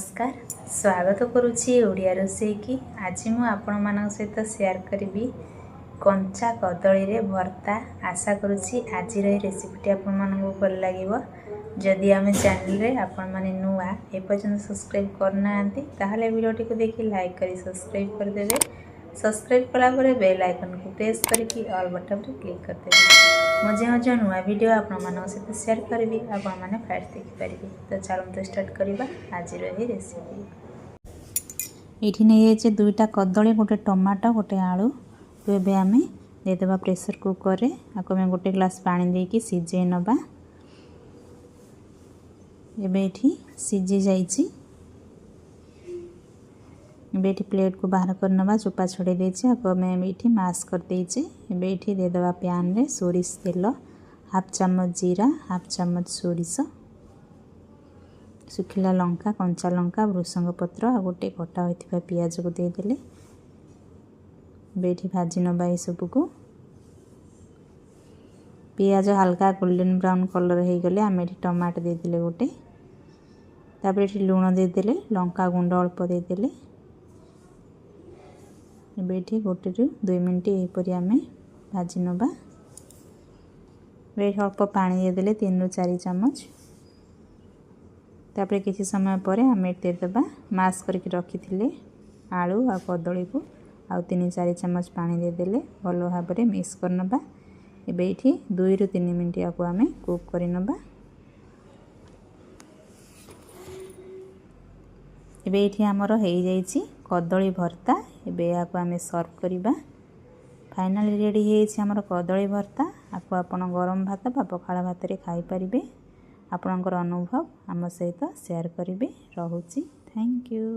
नमस्कार स्वागत करुच्ची ओडिया रोषेई की आज मु आपण मान सहित शेयर करी कंचा कदली रे भर्ता। आशा करुच्ची आज रेसिपीटी आपण मानक भल लगे। जदि आम चैनल रे आपण माने नुआ एपर्यंत सब्सक्राइब करना ताहले वीडियोटी को देखि लाइक करी सब्सक्राइब कर देबे। सब्सक्राइब कला परे बेल आइकन को प्रेस करके ऑल बटन रे क्लिक कर देबे। मजे मजे नुआ वीडियो आपण मानक सहित शेयर करी आपण माने फास्ट देखि परिबे। तो चलते स्टार्ट करबा आज रही रेसिपी। ये नहीं दुईटा कदली गोटे टमाटो गोटे आलू तो ये आम देदेबा प्रेशर कुकर रे आको में गोटे ग्लास पानी देकी सिझे नबा। एबे एठी सिझी जाइछि। एबे एठी प्लेट को बाहर कर नबा चोपा छोड़े देछि। आको में एठी मास कर देछि। एबे एठी देदेबा पैन रे सोरिष तेल हाफ चम्मच जीरा हाफ चम्मच सोरिष सुखिला लंका कंचा लंका भृसंग पत्र आ गोटे कटा होइथिबा पियाज को दे देले। बेठी भाजी नबा ए सब को पियाज हल्का गोल्डन ब्राउन कलर हो गले आम एठी टमाटो दे देले गोटे। तापर एठी लूण दे देले लंका गुंड अल्प दे देले। एठी गोटे रु 2 मिनिट एपरि आम भाजी नबा। बेठी अल्प पानी दे देले 3 रु 4 चम्मच। तापर किसी समय पर आम दे देबा मास करके रखी थिले आलू आ कदली को आउ 3-4 चम्मच पानी दे देले भल भाव में मिक्स कर नबा। एबे एठी 2 रु 3 मिनिट आको आम कुक कर नबा। एबे एठी हमर हो जाइछि कदली भर्ता। एबे आको आम सर्व करबा। फाइनली रेडी होइछि हमर कदली भर्ता। आको आपण गरम भात बा पखाळ भात रे खाई परिबे। आपणकर अनुभव आम सहित शेयर करेंगे। रहुछि। Thank you.